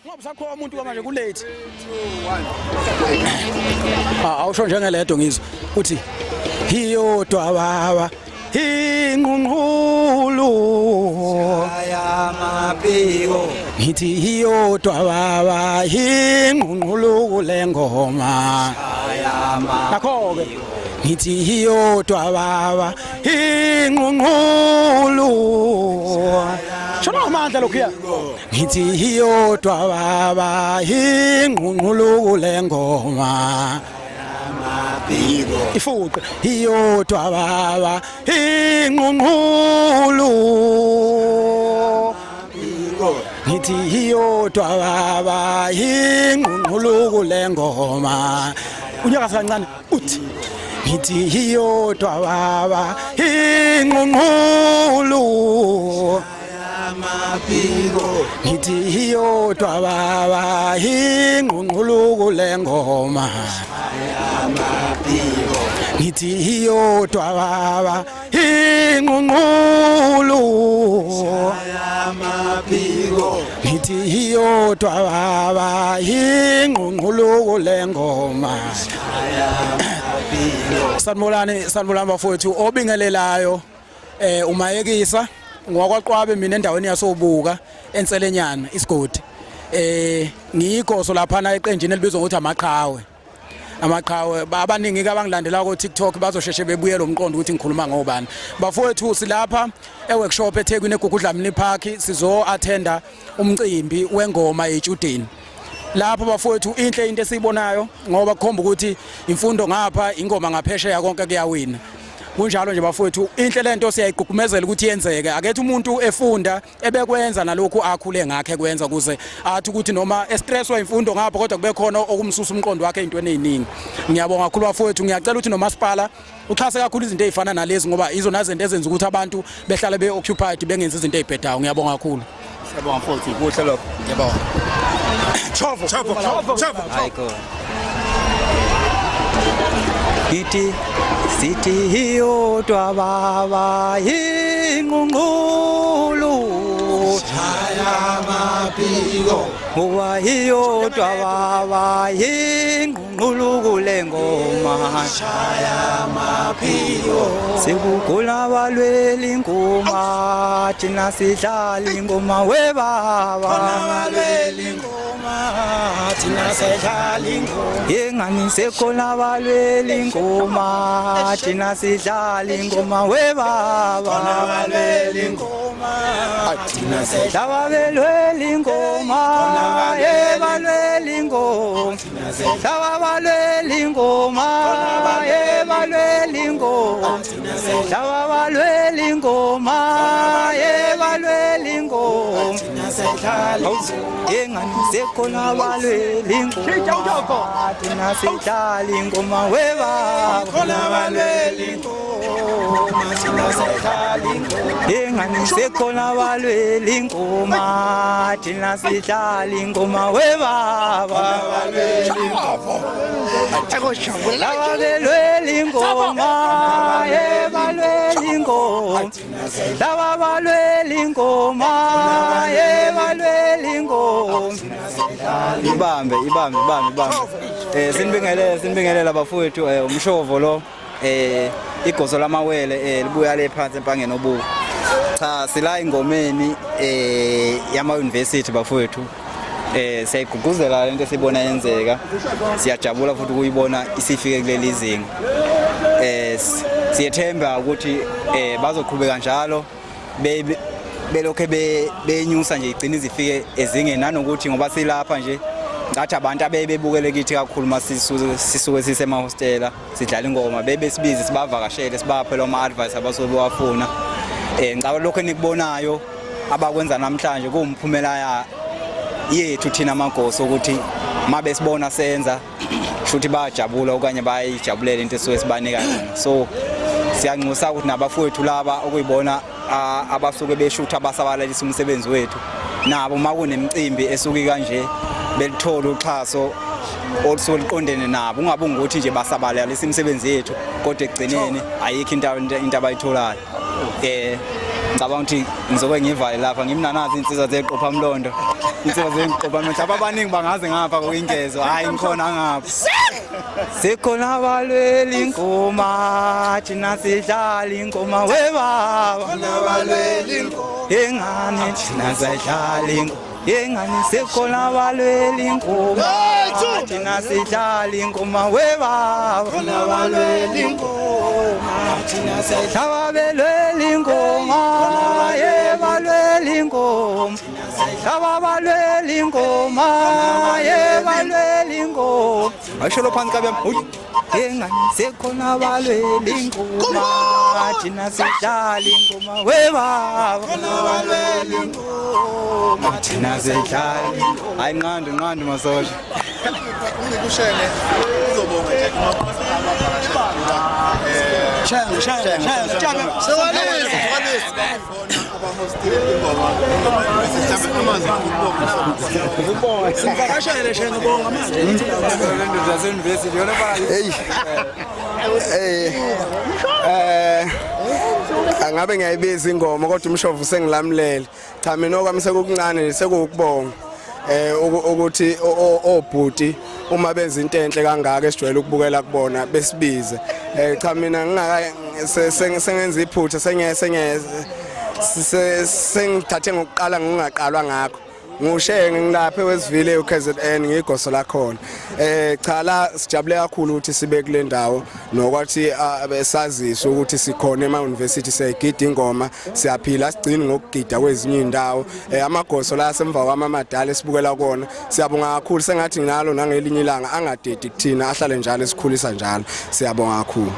Ngoba sakho umuntu manje ku late. Awusho njengeledo ngizwe uthi iyodwa baba inqunqulu aya maphiko ngithi iyodwa baba inqunqulu kule ngoma aya nakho ke ngithi iyodwa baba inqunqulu shona amandla lokhuya ngithi iyodwa baba inqunqulu kule ngoma ifuqe iyodwa baba inqunqulu ngithi iyodwa baba inqunqulu kule ngoma unyaka kancane uthi ngithi iyodwa baba inqunqulu ngithi iyodwa baba inqunqulu kule ngoma ngithi iyodwa baba inqunqulu ngithi iyodwa baba inqunqulu kule ngoma sanibulani bafowethu obingelelayo umayekisa ngokwaqwabe mina endaweni yasobuka enselenyana isigodi ngiyigoso lapha eqenjini elibizwa ngokuthi amaqhawe abaningi abangilandela ku TikTok bazosheshe bebuye lo mqondo ukuthi ngikhuluma ngobani bafowethu silapha eworkshop eThekwini eGugudlamini Park sizo attenda umcimbi wengoma eJudeni lapho bafowethu inhle into esiyibonayo ngoba kukhomba ukuthi imfundo ngapha ingoma ngaphesheya konke kuyawina kunjalo nje bafowethu inhle lento siyayigugumezela ukuthi yenzeke akethe umuntu efunda ebekwenza nalokho akhule ngakhe kwenza kuze athi ukuthi noma estresswa imfundo ngapha kodwa kube khona okumsusa umqondo wakhe ezintweni eziningi ngiyabonga kakhulu bafowethu ngiyacela ukuthi nomasipala uxhase kakhulu izinto ezifana nalezi ngoba izona izinto ezenza ukuthi abantu behlale beoccupied bengenza izinto ezibhedayo ngiyabonga kakhulu siyabonga futhi kuhle lokho ngiyabonga Chavo ayiko sithi iyodwa baba inqunqulu aya maphiko ngoba iyodwa baba inqunqulu kule ngoma aya maphiko sikugula balweli ngoma thina sidlala ingoma webaba balweli ngoma thina sidlala ingoma yengani sekhona balweli ngoma thina sidlala ingoma webaba balweli ngoma thina sidlala belweli ngoma yebalweli ngoma sidlala balweli ngoma yebalweli ngoma sidlala balweli ngoma yebalweli ngoma yengani sekhona balweli ngoma thina sidlala ingoma webaba balweli ngoma thina sidlala ingoma yengani sekhona balweli ngoma thina sidlala ingoma webaba balweli ngoma balweli ngoma yebalweli ngoma laba balweli ngoma yebalweli ngoma ibambe sinibingelela bafowethu umshovo lo igoso lamawele libuya le phansi empangeni obuka cha sila ingomeni yama university bafowethu siyayigqugquzela lento esibona yenzeka siyajabula futhi ukuyibona isifike kuleli izinga siyethemba ukuthi bazoqhubeka njalo belokho benyusa nje igcina izifike ezingeni nanokuthi ngoba silapha nje ngathi abantu abebebukele kithi kakhulu masisuke sisemahostela sidlala ingoma besibizi sibavakashele sibaphela ama advice abasobe wafuna ngicabanga lokho enikubonayo abakwenza namhlanje kuumphumela yethu thina amagoso ukuthi mabe sibona senza futhi bayajabula okanye bayayijabulela into esuke sibanika yona so siyanxusa ukuthi nabafowethu laba okuyibona abasuke beshutha abasabalalisa umsebenzi wethu nabo makunemicimbi esuke kanje belithola uxhaso olusuke liqondene nabo ungabe ukuthi nje basabalalisa imisebenzi yethu kodwa ekugcineni ayikho into abayitholayo ngicabanga ukuthi ngizobe ngivale lapha ngimnanazi insizwa zeqopha mlondo insizwa zeqopha mlondo abaningi bangaze ngapha kokuyingezo hayi ngikhona ngapha sikhona abalweli ingoma thina sidlala ingoma webaba abalweli ingoma ingane thina sidlala ingoma yengane sikhona abalweli ingoma thina sidlala ingoma webaba abalweli ingoma thina sidlala abalweli ingoma yebalweli ingoma abalweli ingoma yebalweli ingoma ayisholo phansi kabe yengane sikhona abalweli ingoma thina sidlala ingoma webaba abalweli ingoma thina sidlala hayi nqando masosha kushene uzobonga nje shaya sivakashele shenge bonga manje zaseuniversity yona angabe ngiyayibiza ingoma kodwa umshovu sengilamlele cha mina okwami sekukuncane sekukubonga ukuthi obhuti uma benza into enhle kangaka esijwayele ukubukela kubona besibize cha mina sengenza iphutha sengithathe ngokuqala ngingaqalwa ngakho ngushenge ngilaphe wesivile uKZN ngigoso la khona cha la sijabule kakhulu ukuthi sibe kule ndawo nokwathi besazisa ukuthi sikhona ema-university siyagida ingoma siyaphila sigcina ngokugida kwezinye indawo amagoso la semva kwama amadala esibukela kona siyabonga kakhulu sengathi nginalo nangelinye ilanga angadedi kuthina ahlale njalo esikhulisa njalo siyabonga kakhulu.